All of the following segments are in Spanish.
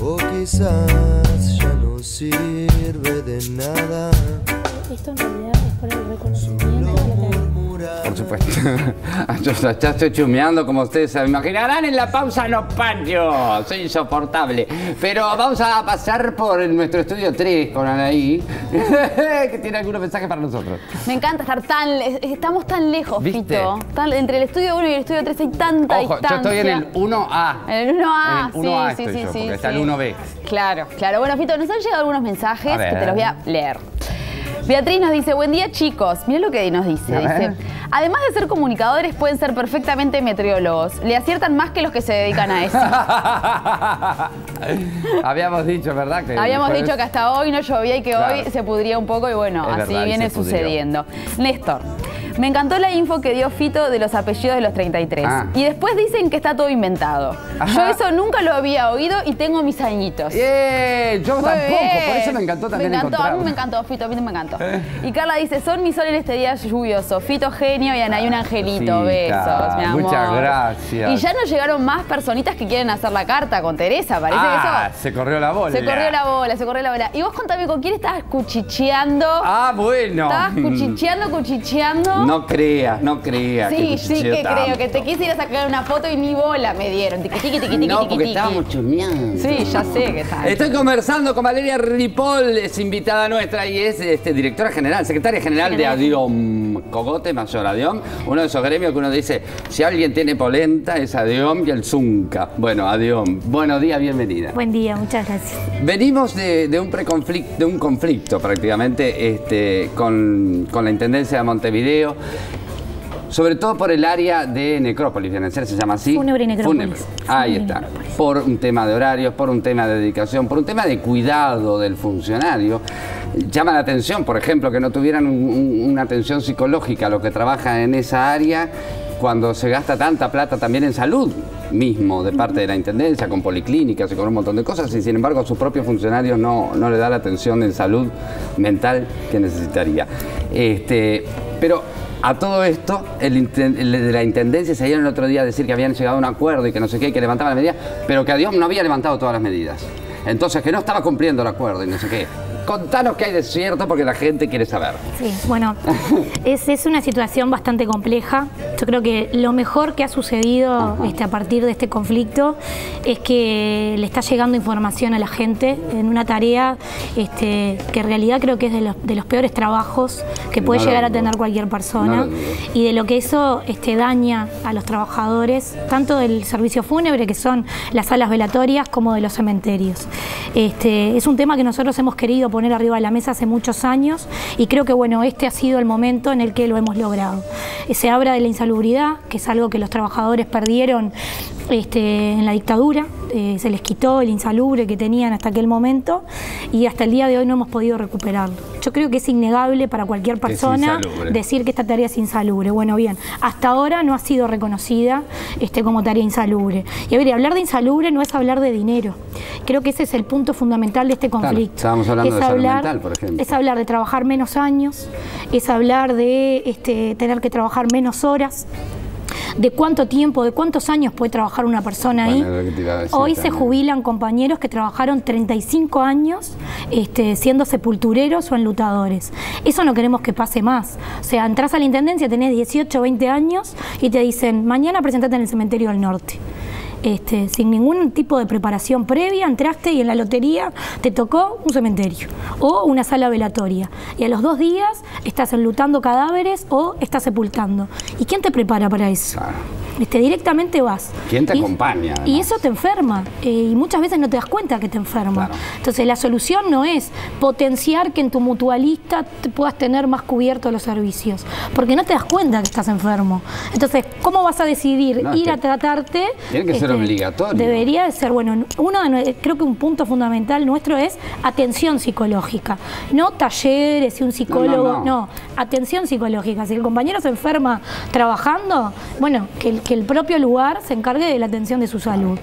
o quizás ya no sirve de nada. Esto en realidad es para el reconocimiento de la tarea. Por supuesto. Yo ya estoy chumeando, como ustedes se imaginarán. En la pausa no pancho. Soy insoportable. Pero vamos a pasar por nuestro estudio 3 con Anaí, que tiene algunos mensajes para nosotros. Me encanta estar estamos tan lejos, ¿Viste? Fito. Entre el estudio 1 y el estudio 3 hay tanta distancia. Yo estoy en el 1A. En el 1A, en el 1A sí, estoy yo, sí, porque sí. está el 1B. Claro, claro. Bueno, Fito, nos han llegado algunos mensajes A ver. que te los voy a leer. Beatriz nos dice, buen día chicos. Mirá lo que nos dice. Dice, además de ser comunicadores, pueden ser perfectamente meteorólogos. Le aciertan más que los que se dedican a eso. Habíamos dicho, ¿verdad? Habíamos dicho que hasta hoy no llovía y que Claro. hoy se pudría un poco y bueno, Es así verdad, y viene se pudrió. sucediendo. Néstor. Me encantó la info que dio Fito de los apellidos de los 33. Ah. Y después dicen que está todo inventado. Ajá. Yo eso nunca lo había oído y tengo mis añitos. Yo Muy tampoco, bien. por eso me encantó también Me encantó, a mí encontrarlo. me encantó, Fito, a mí me encantó. Y Carla dice, son mi sol en este día lluvioso. Fito genio y Anaí un angelito. Fita, Besos, mi amor. muchas gracias. Y ya nos llegaron más personitas que quieren hacer la carta con Teresa. Parece que eso... Se corrió la bola. Se corrió la bola, se corrió la bola. Y vos contame, ¿con quién estabas cuchicheando? Bueno. ¿Estabas cuchicheando? No creas. Sí, sí que creo, que te quise ir a sacar una foto y ni bola me dieron. Tiqui, tiqui, tiqui, tiqui, No, tiqui, porque tiqui. estábamos chusmeando. Sí, ya sé que tal. Estoy conversando con Valeria Ripoll, es invitada nuestra y es directora general, secretaria general de ADIOM, Cogote Mayor ADIOM, uno de esos gremios que uno dice, si alguien tiene polenta es ADIOM y el Zunca. Bueno, ADIOM, buenos días, bienvenida. Buen día, muchas gracias. Venimos de un conflicto prácticamente con la Intendencia de Montevideo, sobre todo por el área de necrópolis, ¿se llama así? Fúnebre y necrópolis. Ahí Fúnebre y está. necrópolis. Por un tema de horarios, por un tema de dedicación, por un tema de cuidado del funcionario. Llama la atención, por ejemplo, que no tuvieran una atención psicológica a los que trabajan en esa área cuando se gasta tanta plata también en salud mismo de parte de la Intendencia, con policlínicas y con un montón de cosas, y sin embargo a sus propios funcionarios no le da la atención en salud mental que necesitaría. Pero a todo esto, el de la Intendencia salieron el otro día a decir que habían llegado a un acuerdo y que no sé qué, y que levantaban las medidas, pero que ADIOM no había levantado todas las medidas. Entonces, que no estaba cumpliendo el acuerdo y no sé qué. Contanos qué hay de cierto porque la gente quiere saber. Sí, bueno, es una situación bastante compleja. Yo creo que lo mejor que ha sucedido a partir de este conflicto es que le está llegando información a la gente en una tarea que en realidad creo que es de los peores trabajos que puede llegar a tener cualquier persona, y de lo que eso daña a los trabajadores, tanto del servicio fúnebre, que son las salas velatorias, como de los cementerios. Es un tema que nosotros hemos querido poner arriba de la mesa hace muchos años y creo que bueno, este ha sido el momento en el que lo hemos logrado. Se habla de la insalubridad, que es algo que los trabajadores perdieron en la dictadura, se les quitó el insalubre que tenían hasta aquel momento y hasta el día de hoy no hemos podido recuperarlo. Yo creo que es innegable para cualquier persona decir que esta tarea es insalubre. Bueno, bien, hasta ahora no ha sido reconocida como tarea insalubre. Y a ver, hablar de insalubre no es hablar de dinero. Creo que ese es el punto fundamental de este conflicto. Claro, estábamos hablando de salud mental, por ejemplo. Es hablar de trabajar menos años, es hablar de tener que trabajar menos horas, de cuánto tiempo, de cuántos años puede trabajar una persona ahí. Hoy se jubilan compañeros que trabajaron 35 años siendo sepultureros o enlutadores. Eso no queremos que pase más. O sea, entras a la Intendencia, tenés 18 o 20 años y te dicen, mañana presentate en el Cementerio del Norte. Sin ningún tipo de preparación previa, entraste y en la lotería te tocó un cementerio o una sala velatoria. Y a los 2 días estás enlutando cadáveres o estás sepultando. ¿Y quién te prepara para eso? Claro. Directamente vas. ¿Quién te acompaña? Y eso te enferma. Y muchas veces no te das cuenta que te enferma. Claro. Entonces la solución no es potenciar que en tu mutualista te puedas tener más cubiertos los servicios. Porque no te das cuenta que estás enfermo. Entonces, ¿cómo vas a decidir ir a tratarte? Tiene que ser obligatorio. Debería de ser, bueno, creo que un punto fundamental nuestro es atención psicológica. No talleres y un psicólogo, no, atención psicológica. Si el compañero se enferma trabajando, bueno, que el propio lugar se encargue de la atención de su salud.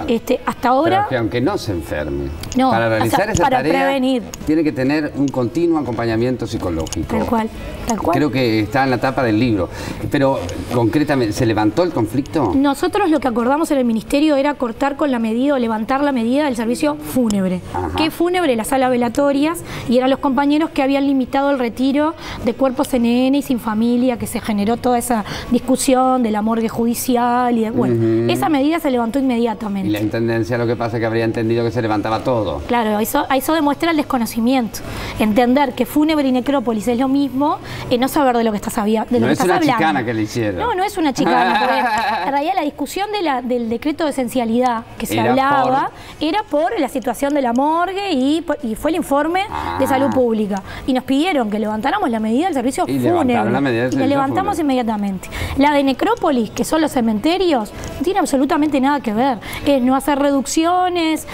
Claro. Hasta ahora... Pero que aunque no se enferme, No, para realizar o sea, esa para tarea prevenir. tiene que tener un continuo acompañamiento psicológico. Tal cual, tal cual. Creo que está en la tapa del libro. Pero concretamente, ¿se levantó el conflicto? Nosotros lo que acordamos en el ministerio era cortar con la medida o levantar la medida del servicio fúnebre. Ajá. ¿Qué fúnebre? Las salas velatorias, y eran los compañeros que habían limitado el retiro de cuerpos NN y sin familia, que se generó toda esa discusión de la morgue judicial y bueno, esa medida se levantó inmediatamente. Y la intendencia lo que pasa es que habría entendido que se levantaba todo. Claro, eso demuestra el desconocimiento. Entender que fúnebre y necrópolis es lo mismo, no saber de lo que estás hablando. No es una chicana que le hicieron. No, no es una chicana. Porque en realidad la discusión del decreto de esencialidad que se hablaba era por la situación de la morgue y fue el informe de salud pública. Y nos pidieron que levantáramos la medida del servicio fúnebre. Y la levantamos inmediatamente. La de necrópolis, que son los cementerios, no tiene absolutamente nada que ver. Es no hacer reducciones,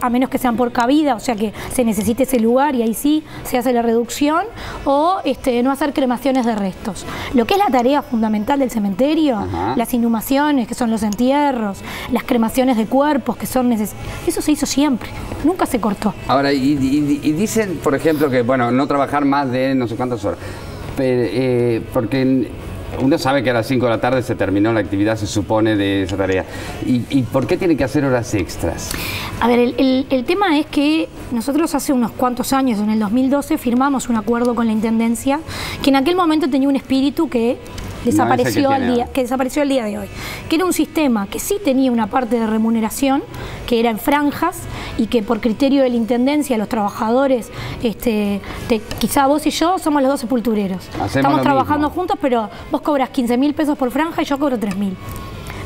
a menos que sean por cabida, o sea que se necesite ese lugar y ahí sí se hace la reducción, o no hacer cremaciones de restos. Lo que es la tarea fundamental del cementerio, las inhumaciones, que son los entierros, las cremaciones de cuerpos, que son necesarias, eso se hizo siempre, nunca se cortó. Ahora, y dicen, por ejemplo, que bueno, no trabajar más de no sé cuántas horas, pero, porque uno sabe que a las 5 de la tarde se terminó la actividad, se supone, de esa tarea. ¿Y por qué tiene que hacer horas extras? A ver, el tema es que nosotros hace unos cuantos años, en el 2012, firmamos un acuerdo con la Intendencia, que en aquel momento tenía un espíritu que desapareció el día de hoy, que era un sistema que sí tenía una parte de remuneración, que era en franjas, y que por criterio de la Intendencia los trabajadores, quizá vos y yo somos los dos sepultureros, estamos trabajando juntos, pero vos cobras 15.000 pesos por franja y yo cobro 3.000.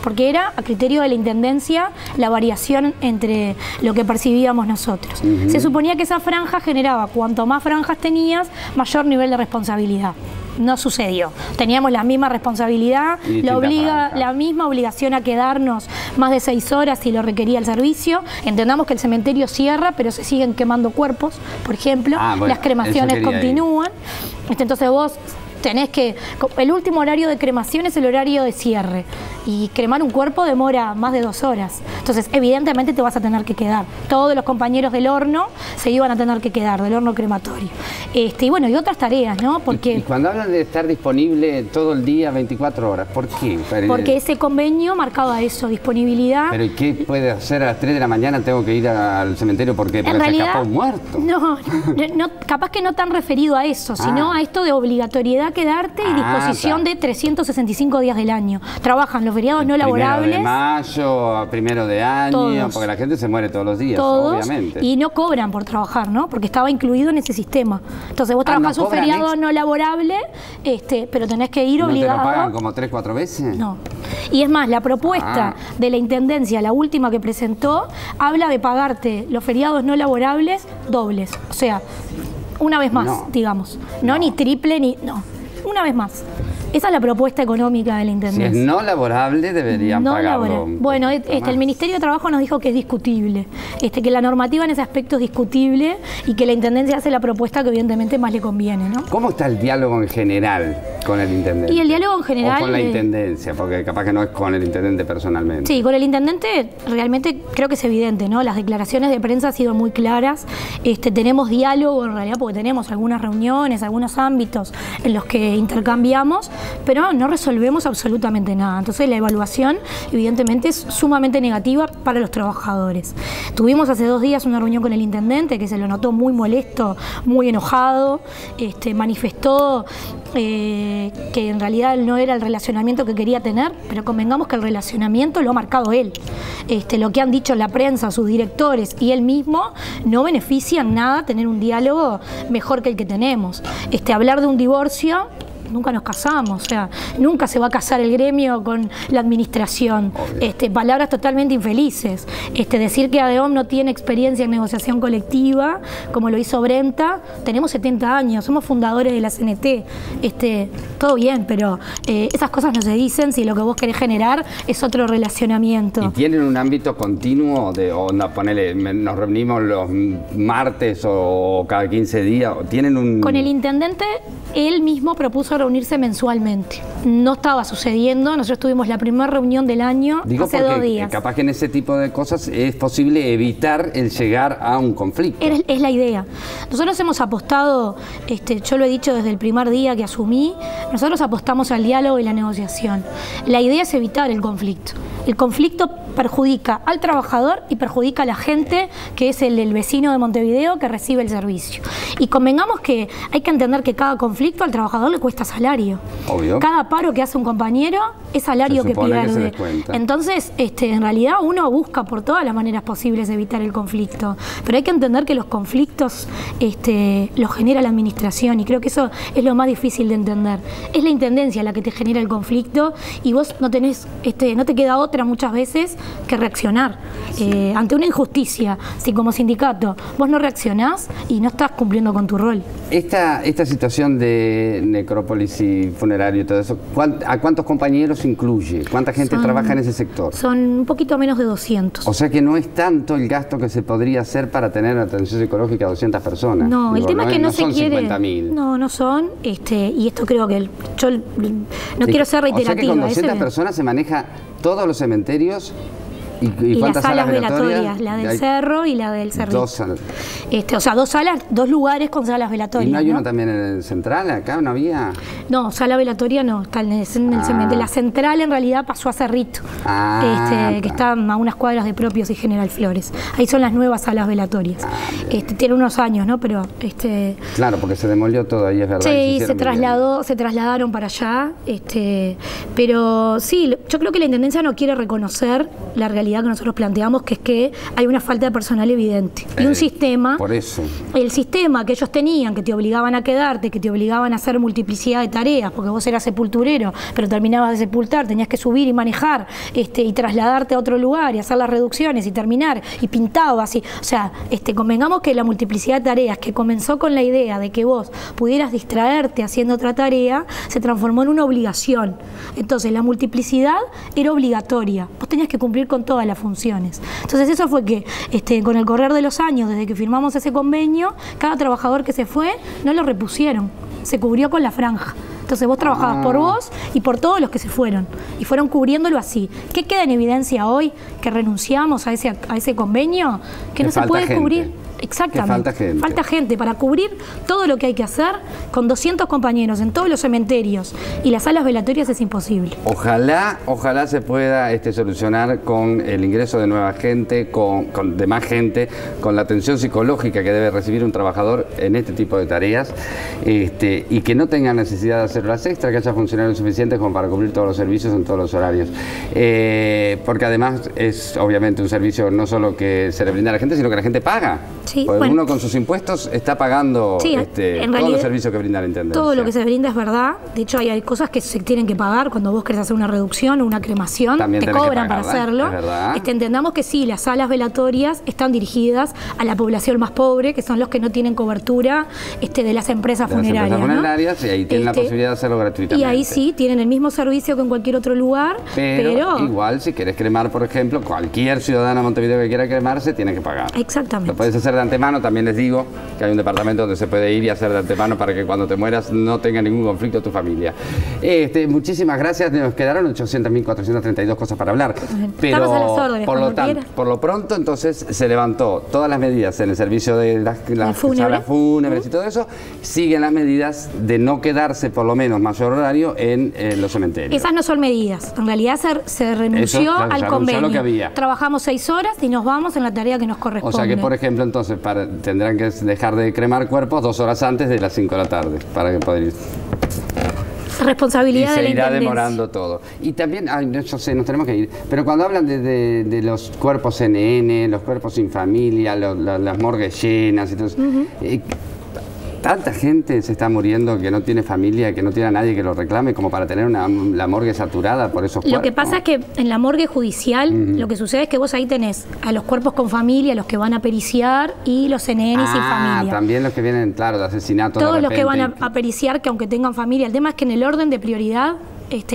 Porque era a criterio de la Intendencia la variación entre lo que percibíamos nosotros. Se suponía que esa franja generaba, cuanto más franjas tenías, mayor nivel de responsabilidad. No sucedió. Teníamos la misma responsabilidad, la misma obligación a quedarnos más de 6 horas si lo requería el servicio. Entendamos que el cementerio cierra, pero se siguen quemando cuerpos, por ejemplo. Bueno, las cremaciones continúan. Entonces vos tenés que... El último horario de cremación es el horario de cierre. Y cremar un cuerpo demora más de 2 horas. Entonces, evidentemente te vas a tener que quedar. Todos los compañeros del horno se iban a tener que quedar, del horno crematorio. Y bueno, y otras tareas, ¿no? Porque... Y cuando hablan de estar disponible todo el día, 24 horas, ¿por qué? Porque ese convenio marcaba eso, disponibilidad. ¿Pero y qué puede hacer a las 3 de la mañana? ¿Tengo que ir al cementerio porque en realidad, se escapó un muerto? No, capaz que no tan referido a eso, sino a esto de obligatoriedad quedarte y disposición de 365 días del año. Trabajan los feriados no laborables. 1 de mayo, a 1 de año, todos, porque la gente se muere todos los días, obviamente. Y no cobran por trabajar, ¿no? Porque estaba incluido en ese sistema. Entonces vos trabajás un feriado no laborable, pero tenés que ir obligado. ¿No te lo pagan como 3, 4 veces? No. Y es más, la propuesta de la Intendencia, la última que presentó, habla de pagarte los feriados no laborables dobles. O sea, una vez más, digamos. No ni triple, ni... No, una vez más. Esa es la propuesta económica de la Intendencia. Si es no laborable, deberían pagarlo. Bueno, el Ministerio de Trabajo nos dijo que es discutible, que la normativa en ese aspecto es discutible y que la Intendencia hace la propuesta que evidentemente más le conviene, ¿no? ¿Cómo está el diálogo en general con el Intendente? Y el diálogo en general... O con la Intendencia, porque capaz que no es con el Intendente personalmente. Sí, con el Intendente realmente creo que es evidente, ¿no? Las declaraciones de prensa han sido muy claras. Tenemos diálogo en realidad porque tenemos algunas reuniones, algunos ámbitos en los que intercambiamos, pero no resolvemos absolutamente nada. Entonces la evaluación evidentemente es sumamente negativa para los trabajadores. Tuvimos hace 2 días una reunión con el Intendente que se lo notó muy molesto, muy enojado, manifestó que en realidad no era el relacionamiento que quería tener, pero convengamos que el relacionamiento lo ha marcado él. Lo que han dicho la prensa, sus directores y él mismo no benefician nada tener un diálogo mejor que el que tenemos. Hablar de un divorcio, nunca nos casamos, o sea, nunca se va a casar el gremio con la administración. Palabras totalmente infelices. Decir que ADEOM no tiene experiencia en negociación colectiva, como lo hizo Brenta, tenemos 70 años, somos fundadores de la CNT. Todo bien, pero esas cosas no se dicen si lo que vos querés generar es otro relacionamiento. ¿Y tienen un ámbito continuo de, ponele, nos reunimos los martes o cada 15 días? ¿Tienen un...? Con el Intendente, él mismo propuso reunirse mensualmente. No estaba sucediendo, nosotros tuvimos la primera reunión del año hace 2 días. Capaz que en ese tipo de cosas es posible evitar el llegar a un conflicto. Es la idea. Nosotros hemos apostado, yo lo he dicho desde el primer día que asumí, nosotros apostamos al diálogo y la negociación. La idea es evitar el conflicto. El conflicto perjudica al trabajador y perjudica a la gente que es el vecino de Montevideo que recibe el servicio. Y convengamos que hay que entender que cada conflicto al trabajador le cuesta salario. Obvio. Cada paro que hace un compañero es salario que pierde. Entonces, en realidad uno busca por todas las maneras posibles evitar el conflicto. Pero hay que entender que los conflictos los genera la administración y creo que eso es lo más difícil de entender. Es la intendencia la que te genera el conflicto y vos no tenés, no te queda otra muchas veces que reaccionar ante una injusticia. Si como sindicato vos no reaccionás y no estás cumpliendo con tu rol. Esta situación de necrópolis y funerario y todo eso, ¿a cuántos compañeros incluye? ¿Cuánta gente trabaja en ese sector? Son un poquito menos de 200. O sea que no es tanto el gasto que se podría hacer para tener atención psicológica a 200 personas. No, el tema es que no se quiere. 50.000. No son. Y esto creo que yo no quiero ser reiterativa. O sea que con 200 personas se maneja todos los cementerios. ¿Y las salas velatorias? La del Cerro y la del Cerrito. 2 salas. O sea, 2 salas, 2 lugares con salas velatorias. ¿Y no hay uno también en el central? ¿Acá no había? No, sala velatoria no, está en el cementerio. La central en realidad pasó a Cerrito, que está a unas cuadras de Propios y General Flores. Ahí son las nuevas salas velatorias. Tiene unos años, ¿no? Pero claro, porque se demolió todo ahí, es verdad. Sí, se trasladaron para allá. Pero sí, yo creo que la Intendencia no quiere reconocer la realidad que nosotros planteamos, que es que hay una falta de personal evidente y un sistema, por eso el sistema que ellos tenían, que te obligaban a quedarte, que te obligaban a hacer multiplicidad de tareas, porque vos eras sepulturero, pero terminabas de sepultar, tenías que subir y manejar y trasladarte a otro lugar y hacer las reducciones y terminar y pintabas y, o sea, convengamos que la multiplicidad de tareas que comenzó con la idea de que vos pudieras distraerte haciendo otra tarea, se transformó en una obligación. Entonces la multiplicidad era obligatoria, vos tenías que cumplir con todas las funciones. Entonces eso fue que con el correr de los años, desde que firmamos ese convenio, cada trabajador que se fue no lo repusieron, se cubrió con la franja. Entonces vos trabajabas por vos y por todos los que se fueron y fueron cubriéndolo así. ¿Qué queda en evidencia hoy? Que renunciamos a ese convenio, que no se puede cubrir. Exactamente. Falta gente para cubrir todo lo que hay que hacer. Con 200 compañeros en todos los cementerios y las salas velatorias es imposible. Ojalá se pueda solucionar con el ingreso de nueva gente, de más gente, con la atención psicológica que debe recibir un trabajador en este tipo de tareas, y que no tenga necesidad de hacer horas extra, que haya funcionarios suficientes como para cubrir todos los servicios en todos los horarios. Porque además es obviamente un servicio no solo que se le brinda a la gente, sino que la gente paga. Sí, porque uno con sus impuestos está pagando todos los servicios que brinda la Intendencia. Todo lo que se brinda es verdad. De hecho, hay cosas que se tienen que pagar. Cuando vos querés hacer una reducción o una cremación, también te cobran para hacerlo. Entendamos que sí, las salas velatorias están dirigidas a la población más pobre, que son los que no tienen cobertura de las empresas funerarias. Y ahí tienen la posibilidad de hacerlo gratuitamente. Y ahí sí, tienen el mismo servicio que en cualquier otro lugar. Pero igual, si querés cremar, por ejemplo, cualquier ciudadano de Montevideo que quiera cremarse, tiene que pagar. Exactamente. Lo puedes hacer de antemano. También les digo que hay un departamento donde se puede ir y hacer de antemano para que cuando te mueras no tenga ningún conflicto tu familia. Muchísimas gracias. Nos quedaron 800.432 cosas para hablar. Pero estamos a las órdenes, por lo pronto, entonces se levantó todas las medidas en el servicio de las salas fúnebres y todo eso. Siguen las medidas de no quedarse por lo menos mayor horario en los cementerios. Esas no son medidas. En realidad se renunció al convenio. Lo que había. Trabajamos 6 horas y nos vamos en la tarea que nos corresponde. O sea que, por ejemplo, entonces tendrán que dejar de cremar cuerpos 2 horas antes de las 5 de la tarde para que poder ir. Responsabilidad de la Intendencia. Intendencia. Se irá demorando todo. Y también, yo sé, nos tenemos que ir, pero cuando hablan de los cuerpos NN, los cuerpos sin familia, las morgues llenas y todo eso, tanta gente se está muriendo que no tiene familia, que no tiene a nadie que lo reclame como para tener la morgue saturada por esos cuerpos. Lo que pasa es que en la morgue judicial lo que sucede es que vos ahí tenés a los cuerpos con familia, los que van a periciar y los NN sin familia. También los que vienen, claro, de asesinatos. Todos los que van a periciar que aunque tengan familia. El tema es que en el orden de prioridad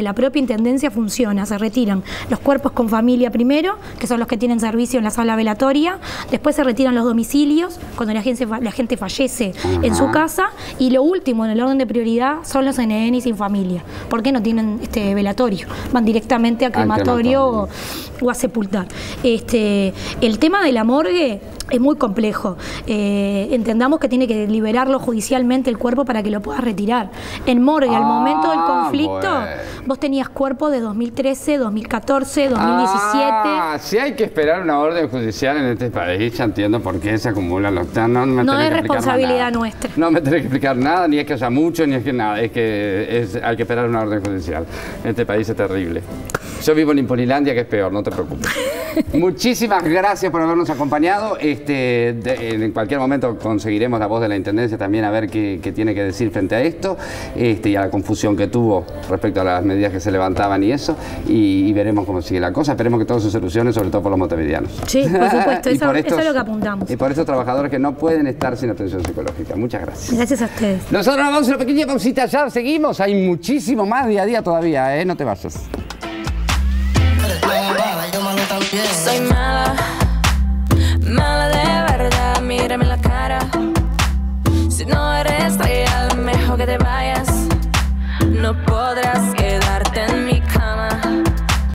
la propia intendencia funciona. Se retiran los cuerpos con familia primero, que son los que tienen servicio en la sala velatoria. Después se retiran los domicilios, cuando la gente fallece en su casa. Y lo último, en el orden de prioridad, son los NN sin familia. ¿Por qué no tienen velatorio? Van directamente a crematorio o a sepultar. El tema de la morgue es muy complejo. Entendamos que tiene que liberarlo judicialmente el cuerpo para que lo puedas retirar. En morgue, al momento del conflicto, vos tenías cuerpo de 2013, 2014, 2017. Si hay que esperar una orden judicial en este país, ya entiendo por qué se acumulan los... No es responsabilidad nuestra. No me tenés que explicar nada, ni es que haya mucho, ni es que nada. Es que hay que esperar una orden judicial. Este país es terrible. Yo vivo en Impolilandia, que es peor, no te preocupes. Muchísimas gracias por habernos acompañado. En cualquier momento conseguiremos la voz de la Intendencia también a ver qué tiene que decir frente a esto y a la confusión que tuvo respecto a las medidas que se levantaban y eso. Y veremos cómo sigue la cosa. Esperemos que todo se solucione, sobre todo por los montevideanos. Sí, por supuesto. Eso es lo que apuntamos. Y por estos trabajadores que no pueden estar sin atención psicológica. Muchas gracias. Gracias a ustedes. Nosotros vamos a una pequeña pausita, ya seguimos. Hay muchísimo más día a día todavía, no te vayas.